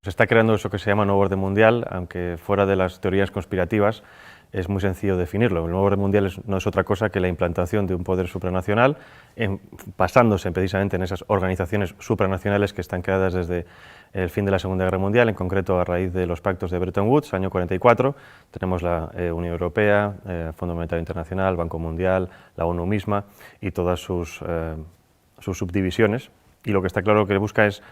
Se está creando eso que se llama nuevo orden mundial, aunque fuera de las teorías conspirativas es muy sencillo definirlo. El nuevo orden mundial no es otra cosa que la implantación de un poder supranacional, basándose precisamente en esas organizaciones supranacionales que están creadas desde el fin de la Segunda Guerra Mundial, en concreto a raíz de los pactos de Bretton Woods, año 44. Tenemos la Unión Europea, Fondo Monetario Internacional, Banco Mundial, la ONU misma y todas sus subdivisiones. Y lo que está claro que busca es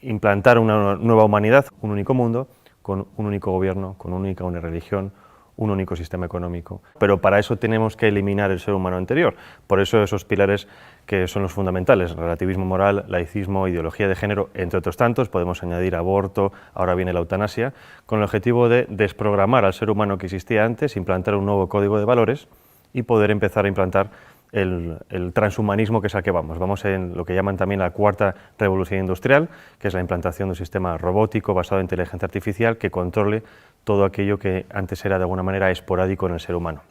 implantar una nueva humanidad, un único mundo, con un único gobierno, con una única religión, un único sistema económico. Pero para eso tenemos que eliminar el ser humano anterior. Por eso esos pilares que son los fundamentales: relativismo moral, laicismo, ideología de género, entre otros tantos. Podemos añadir aborto, ahora viene la eutanasia, con el objetivo de desprogramar al ser humano que existía antes, implantar un nuevo código de valores y poder empezar a implantar el transhumanismo, que es al que vamos. Vamos en lo que llaman también la cuarta revolución industrial, que es la implantación de un sistema robótico basado en inteligencia artificial que controle todo aquello que antes era de alguna manera esporádico en el ser humano.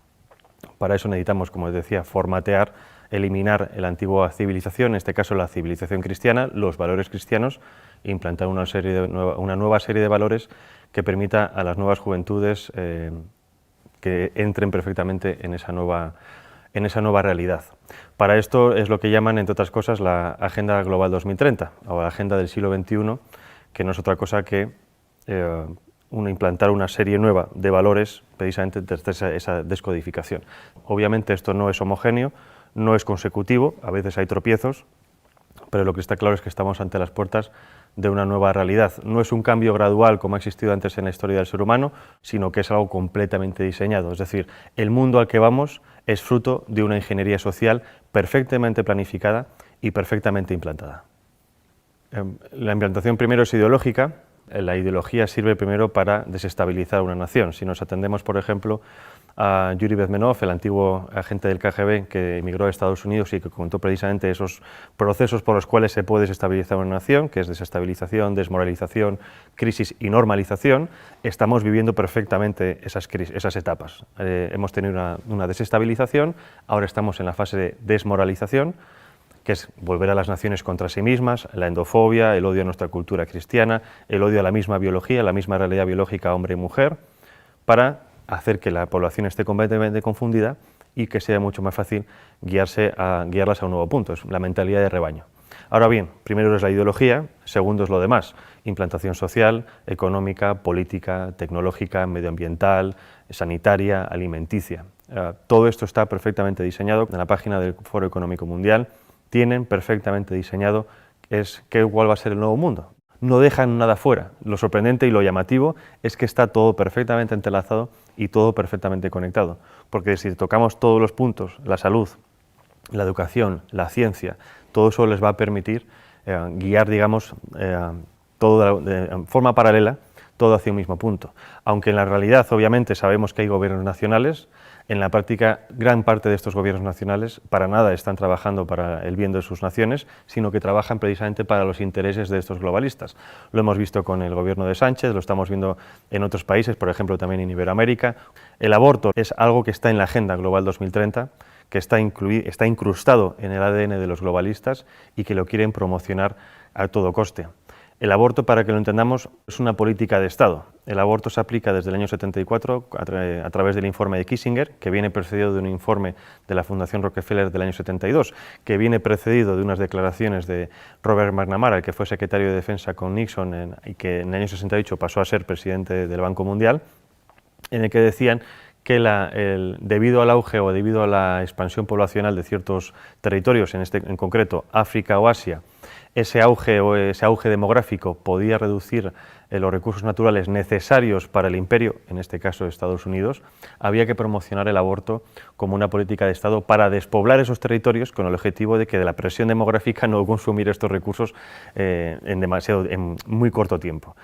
Para eso necesitamos, como les decía, formatear, eliminar la antigua civilización, en este caso la civilización cristiana, los valores cristianos, e implantar una nueva serie de valores que permita a las nuevas juventudes que entren perfectamente en esa nueva realidad. Para esto es lo que llaman, entre otras cosas, la Agenda Global 2030, o la Agenda del siglo XXI, que no es otra cosa que implantar una serie nueva de valores, precisamente desde esa descodificación. Obviamente esto no es homogéneo, no es consecutivo, a veces hay tropiezos, pero lo que está claro es que estamos ante las puertas de una nueva realidad. No es un cambio gradual como ha existido antes en la historia del ser humano, sino que es algo completamente diseñado. Es decir, el mundo al que vamos es fruto de una ingeniería social perfectamente planificada y perfectamente implantada. La implantación primero es ideológica. La ideología sirve primero para desestabilizar una nación. Si nos atendemos, por ejemplo, a Yuri Bezmenov, el antiguo agente del KGB que emigró a Estados Unidos y que contó precisamente esos procesos por los cuales se puede desestabilizar una nación, que es desestabilización, desmoralización, crisis y normalización, estamos viviendo perfectamente esas etapas. Hemos tenido una desestabilización, ahora estamos en la fase de desmoralización, que es volver a las naciones contra sí mismas, la endofobia, el odio a nuestra cultura cristiana, el odio a la misma biología, la misma realidad biológica hombre y mujer, para hacer que la población esté completamente confundida y que sea mucho más fácil guiarlas a un nuevo punto, es la mentalidad de rebaño. Ahora bien, primero es la ideología, segundo es lo demás: implantación social, económica, política, tecnológica, medioambiental, sanitaria, alimenticia. Todo esto está perfectamente diseñado. En la página del Foro Económico Mundial tienen perfectamente diseñado cuál va a ser el nuevo mundo. No dejan nada fuera. Lo sorprendente y lo llamativo es que está todo perfectamente entrelazado y todo perfectamente conectado, porque si tocamos todos los puntos, la salud, la educación, la ciencia, todo eso les va a permitir guiar, digamos, todo de forma paralela, todo hacia un mismo punto. Aunque en la realidad, obviamente, sabemos que hay gobiernos nacionales, en la práctica, gran parte de estos gobiernos nacionales para nada están trabajando para el bien de sus naciones, sino que trabajan precisamente para los intereses de estos globalistas. Lo hemos visto con el gobierno de Sánchez, lo estamos viendo en otros países, por ejemplo también en Iberoamérica. El aborto es algo que está en la Agenda Global 2030, que está incrustado en el ADN de los globalistas y que lo quieren promocionar a todo coste. El aborto, para que lo entendamos, es una política de Estado. El aborto se aplica desde el año 74 a través del informe de Kissinger, que viene precedido de un informe de la Fundación Rockefeller del año 72, que viene precedido de unas declaraciones de Robert McNamara, el que fue secretario de Defensa con Nixon y que en el año 68 pasó a ser presidente del Banco Mundial, en el que decían que debido al auge o debido a la expansión poblacional de ciertos territorios, en concreto África o Asia, ese auge demográfico podía reducir los recursos naturales necesarios para el imperio, en este caso Estados Unidos. Había que promocionar el aborto como una política de Estado para despoblar esos territorios con el objetivo de que de la presión demográfica no consumir estos recursos en muy corto tiempo.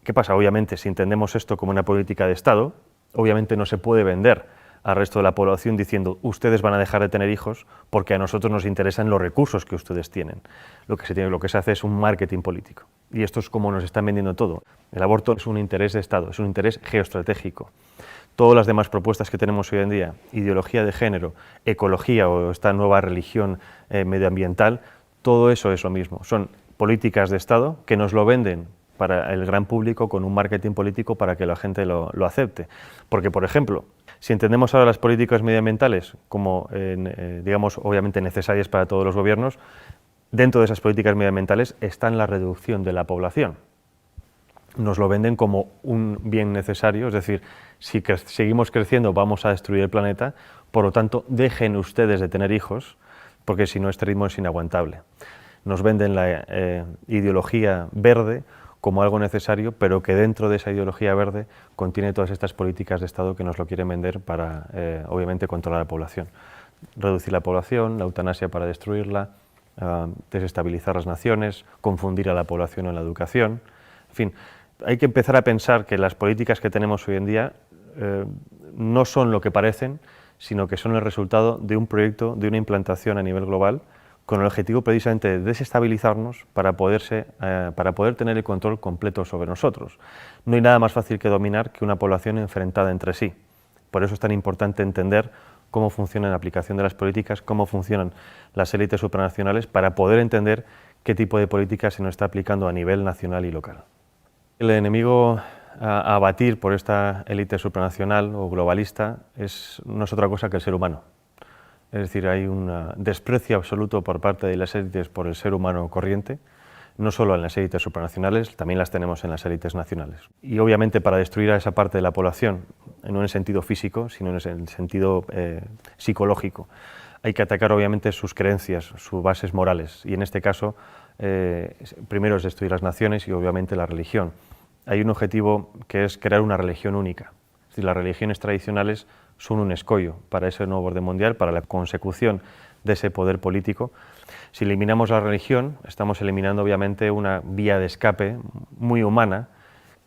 ¿Qué pasa? Obviamente, si entendemos esto como una política de Estado, obviamente no se puede vender al resto de la población diciendo ustedes van a dejar de tener hijos porque a nosotros nos interesan los recursos que ustedes tienen. Lo que se hace es un marketing político. Y esto es como nos están vendiendo todo. El aborto es un interés de Estado, es un interés geoestratégico. Todas las demás propuestas que tenemos hoy en día, ideología de género, ecología o esta nueva religión medioambiental, todo eso es lo mismo. Son políticas de Estado que nos lo venden para el gran público con un marketing político para que la gente lo acepte. Porque, por ejemplo, si entendemos ahora las políticas medioambientales como, digamos, obviamente necesarias para todos los gobiernos, dentro de esas políticas medioambientales está la reducción de la población. Nos lo venden como un bien necesario, es decir, si seguimos creciendo vamos a destruir el planeta, por lo tanto dejen ustedes de tener hijos, porque si no este ritmo es inaguantable. Nos venden la ideología verde como algo necesario, pero que dentro de esa ideología verde contiene todas estas políticas de Estado que nos lo quieren vender para, obviamente, controlar la población. Reducir la población, la eutanasia para destruirla, desestabilizar las naciones, confundir a la población en la educación, en fin. Hay que empezar a pensar que las políticas que tenemos hoy en día no son lo que parecen, sino que son el resultado de un proyecto, de una implantación a nivel global, con el objetivo precisamente de desestabilizarnos para poder tener el control completo sobre nosotros. No hay nada más fácil que dominar que una población enfrentada entre sí. Por eso es tan importante entender cómo funciona la aplicación de las políticas, cómo funcionan las élites supranacionales, para poder entender qué tipo de política se nos está aplicando a nivel nacional y local. El enemigo a abatir por esta élite supranacional o globalista no es otra cosa que el ser humano. Es decir, hay un desprecio absoluto por parte de las élites por el ser humano corriente, no solo en las élites supranacionales, también las tenemos en las élites nacionales. Y obviamente para destruir a esa parte de la población, no en el sentido físico, sino en el sentido psicológico, hay que atacar obviamente sus creencias, sus bases morales, y en este caso primero es destruir las naciones y obviamente la religión. Hay un objetivo que es crear una religión única. Es decir, las religiones tradicionales son un escollo para ese nuevo orden mundial, para la consecución de ese poder político. Si eliminamos la religión, estamos eliminando obviamente una vía de escape muy humana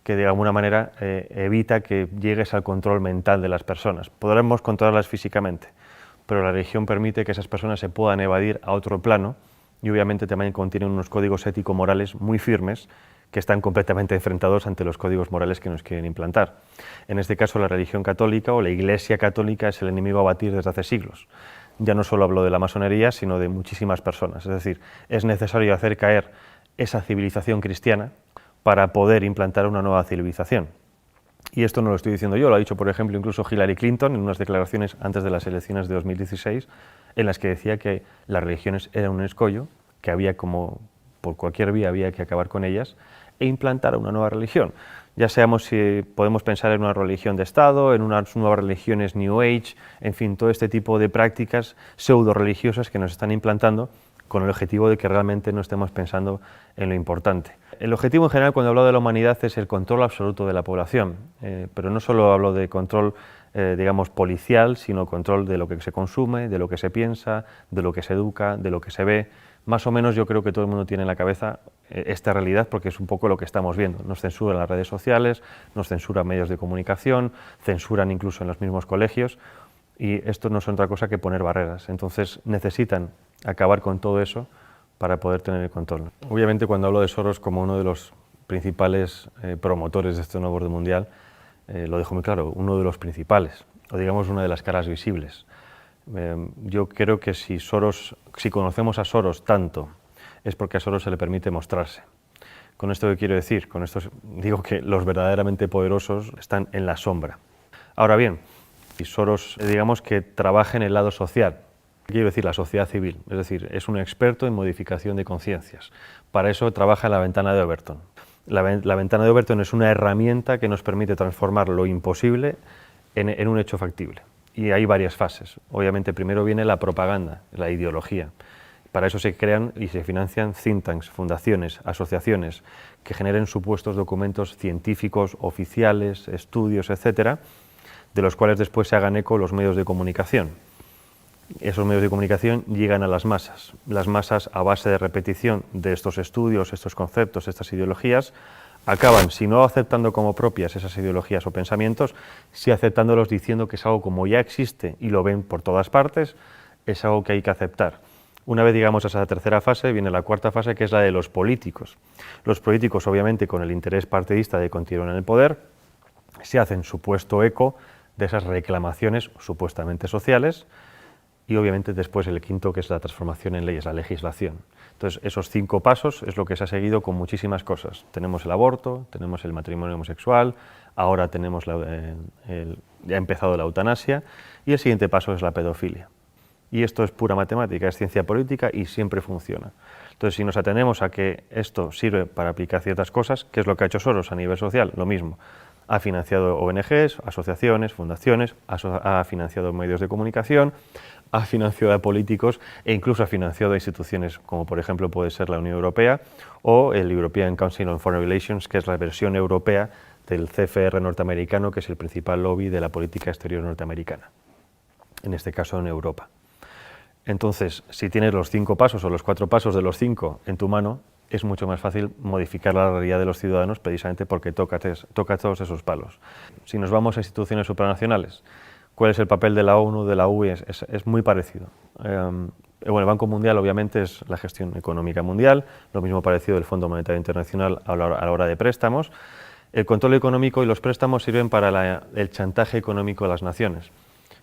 que de alguna manera evita que llegues al control mental de las personas. Podremos controlarlas físicamente, pero la religión permite que esas personas se puedan evadir a otro plano y obviamente también contienen unos códigos ético-morales muy firmes que están completamente enfrentados ante los códigos morales que nos quieren implantar. En este caso, la religión católica o la Iglesia católica es el enemigo a batir desde hace siglos. Ya no solo hablo de la masonería, sino de muchísimas personas. Es decir, es necesario hacer caer esa civilización cristiana para poder implantar una nueva civilización. Y esto no lo estoy diciendo yo, lo ha dicho, por ejemplo, incluso Hillary Clinton en unas declaraciones antes de las elecciones de 2016, en las que decía que las religiones eran un escollo, que había como por cualquier vía había que acabar con ellas e implantar una nueva religión. Ya seamos si podemos pensar en una religión de Estado, en unas nuevas religiones New Age, en fin, todo este tipo de prácticas pseudo-religiosas que nos están implantando con el objetivo de que realmente no estemos pensando en lo importante. El objetivo en general cuando hablo de la humanidad es el control absoluto de la población, pero no solo hablo de control digamos policial, sino control de lo que se consume, de lo que se piensa, de lo que se educa, de lo que se ve. Más o menos yo creo que todo el mundo tiene en la cabeza esta realidad porque es un poco lo que estamos viendo. Nos censuran las redes sociales, nos censuran medios de comunicación, censuran incluso en los mismos colegios y esto no es otra cosa que poner barreras. Entonces necesitan acabar con todo eso para poder tener el control. Obviamente cuando hablo de Soros como uno de los principales promotores de este nuevo orden mundial, lo dejo muy claro, uno de los principales, o digamos una de las caras visibles. Yo creo que si conocemos a Soros tanto, es porque a Soros se le permite mostrarse. ¿Con esto qué quiero decir? Con esto digo que los verdaderamente poderosos están en la sombra. Ahora bien, si Soros, digamos que trabaja en el lado social, quiero decir la sociedad civil, es decir, es un experto en modificación de conciencias. Para eso trabaja en la ventana de Overton. La ventana de Overton es una herramienta que nos permite transformar lo imposible en un hecho factible. Y hay varias fases. Obviamente primero viene la propaganda, la ideología. Para eso se crean y se financian think tanks, fundaciones, asociaciones que generen supuestos documentos científicos, oficiales, estudios, etcétera, de los cuales después se hagan eco los medios de comunicación. Esos medios de comunicación llegan a las masas a base de repetición de estos estudios, estos conceptos, estas ideologías, acaban, si no aceptando como propias esas ideologías o pensamientos, sí aceptándolos diciendo que es algo como ya existe y lo ven por todas partes, es algo que hay que aceptar. Una vez llegamos a esa tercera fase, viene la cuarta fase, que es la de los políticos. Los políticos, obviamente, con el interés partidista de continuar en el poder, se hacen supuesto eco de esas reclamaciones supuestamente sociales y, obviamente, después el quinto, que es la transformación en leyes, la legislación. Entonces, esos 5 pasos es lo que se ha seguido con muchísimas cosas. Tenemos el aborto, tenemos el matrimonio homosexual, ahora tenemos ya ha empezado la eutanasia y el siguiente paso es la pedofilia. Y esto es pura matemática, es ciencia política y siempre funciona. Entonces, si nos atenemos a que esto sirve para aplicar ciertas cosas, ¿qué es lo que ha hecho Soros a nivel social? Lo mismo. Ha financiado ONGs, asociaciones, fundaciones, ha financiado medios de comunicación, ha financiado a políticos e incluso ha financiado a instituciones como, por ejemplo, puede ser la Unión Europea o el European Council on Foreign Relations, que es la versión europea del CFR norteamericano, que es el principal lobby de la política exterior norteamericana, en este caso en Europa. Entonces, si tienes los 5 pasos o los 4 pasos de los 5 en tu mano, es mucho más fácil modificar la realidad de los ciudadanos precisamente porque toca todos esos palos. Si nos vamos a instituciones supranacionales, ¿cuál es el papel de la ONU, de la UE? Es muy parecido. Bueno, el Banco Mundial obviamente es la gestión económica mundial, lo mismo parecido del Fondo Monetario Internacional a la hora de préstamos. El control económico y los préstamos sirven para el chantaje económico de las naciones.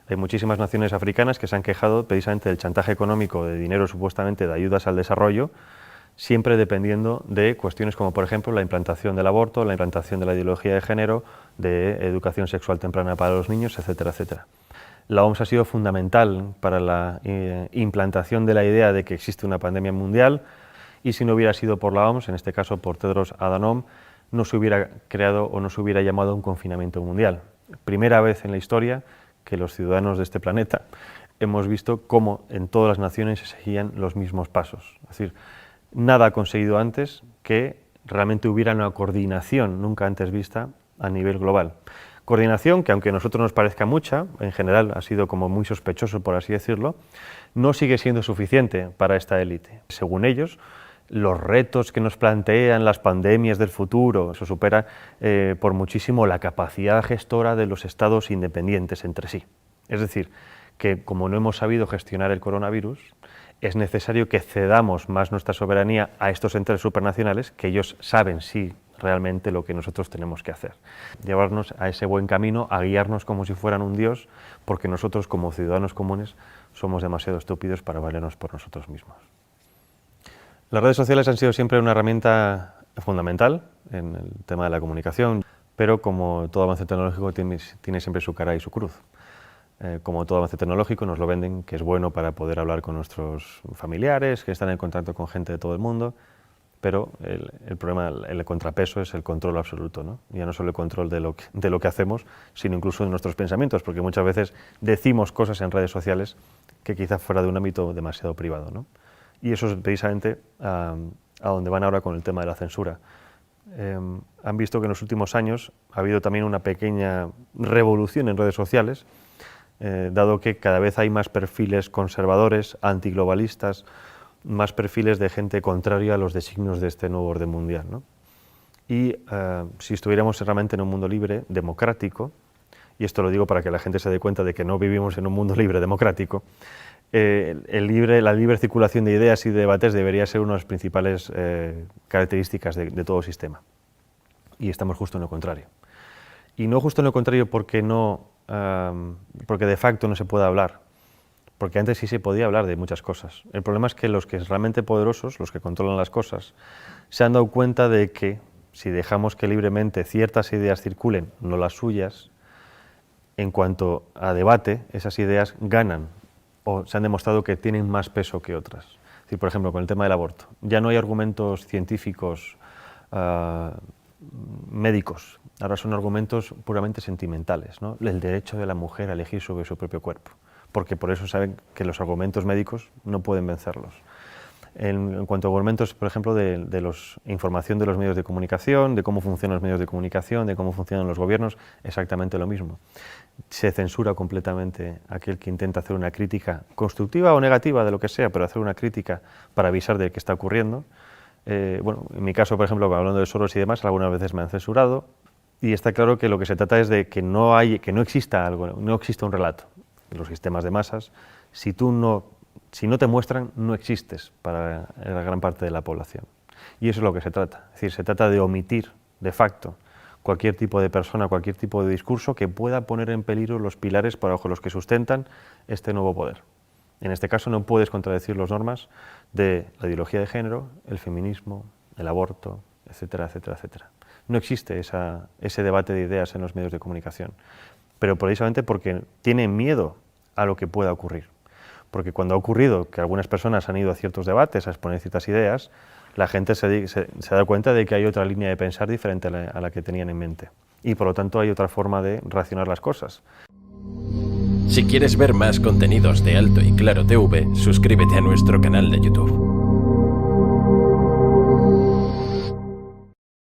Hay muchísimas naciones africanas que se han quejado precisamente del chantaje económico, de dinero supuestamente de ayudas al desarrollo, siempre dependiendo de cuestiones como, por ejemplo, la implantación del aborto, la implantación de la ideología de género, de educación sexual temprana para los niños, etcétera, etcétera. La OMS ha sido fundamental para la implantación de la idea de que existe una pandemia mundial y si no hubiera sido por la OMS, en este caso por Tedros Adhanom, no se hubiera creado o no se hubiera llamado un confinamiento mundial. Primera vez en la historia que los ciudadanos de este planeta hemos visto cómo en todas las naciones se seguían los mismos pasos. Es decir, nada ha conseguido antes que realmente hubiera una coordinación nunca antes vista a nivel global. Coordinación que, aunque a nosotros nos parezca mucha, en general ha sido como muy sospechoso, por así decirlo, no sigue siendo suficiente para esta élite. Según ellos, los retos que nos plantean las pandemias del futuro, eso supera por muchísimo la capacidad gestora de los estados independientes entre sí. Es decir, que como no hemos sabido gestionar el coronavirus, es necesario que cedamos más nuestra soberanía a estos entes supranacionales, que ellos saben sí realmente lo que nosotros tenemos que hacer. Llevarnos a ese buen camino, a guiarnos como si fueran un dios, porque nosotros como ciudadanos comunes somos demasiado estúpidos para valernos por nosotros mismos. Las redes sociales han sido siempre una herramienta fundamental en el tema de la comunicación, pero como todo avance tecnológico tiene siempre su cara y su cruz. Como todo avance tecnológico nos lo venden que es bueno para poder hablar con nuestros familiares, que están en contacto con gente de todo el mundo, pero el problema, el contrapeso es el control absoluto, ¿no? Ya no solo el control de lo que hacemos, sino incluso de nuestros pensamientos, porque muchas veces decimos cosas en redes sociales que quizás fuera de un ámbito demasiado privado, ¿no? Y eso es precisamente a donde van ahora con el tema de la censura. Han visto que en los últimos años ha habido también una pequeña revolución en redes sociales, dado que cada vez hay más perfiles conservadores, antiglobalistas, más perfiles de gente contraria a los designios de este nuevo orden mundial, ¿no? Y si estuviéramos realmente en un mundo libre, democrático, y esto lo digo para que la gente se dé cuenta de que no vivimos en un mundo libre, democrático, la libre circulación de ideas y de debates debería ser una de las principales características de todo sistema. Y estamos justo en lo contrario. Y no justo en lo contrario porque de facto no se puede hablar, porque antes sí se podía hablar de muchas cosas. El problema es que los que son realmente poderosos, los que controlan las cosas, se han dado cuenta de que si dejamos que libremente ciertas ideas circulen, no las suyas, en cuanto a debate, esas ideas ganan o se han demostrado que tienen más peso que otras. Es decir, por ejemplo, con el tema del aborto, ya no hay argumentos científicos médicos, ahora son argumentos puramente sentimentales, ¿no? El derecho de la mujer a elegir sobre su propio cuerpo, porque por eso saben que los argumentos médicos no pueden vencerlos. En cuanto a argumentos, por ejemplo, de información de los medios de comunicación, de cómo funcionan los medios de comunicación, de cómo funcionan los gobiernos, exactamente lo mismo. Se censura completamente aquel que intenta hacer una crítica constructiva o negativa de lo que sea, pero hacer una crítica para avisar de qué está ocurriendo. bueno, en mi caso, por ejemplo, hablando de Soros y demás, algunas veces me han censurado, y está claro que lo que se trata es de que no exista algo, no exista un relato. En los sistemas de masas, si no te muestran, no existes para la gran parte de la población. Y eso es lo que se trata. Es decir, se trata de omitir, de facto, cualquier tipo de persona, cualquier tipo de discurso que pueda poner en peligro los pilares bajo los que sustentan este nuevo poder. En este caso no puedes contradecir las normas de la ideología de género, el feminismo, el aborto, etcétera, etcétera, etcétera. No existe ese debate de ideas en los medios de comunicación, pero precisamente porque tienen miedo a lo que pueda ocurrir. Porque cuando ha ocurrido que algunas personas han ido a ciertos debates a exponer ciertas ideas, la gente se da cuenta de que hay otra línea de pensar diferente a la que tenían en mente. Y por lo tanto hay otra forma de racionar las cosas. Si quieres ver más contenidos de Alto y Claro TV, suscríbete a nuestro canal de YouTube.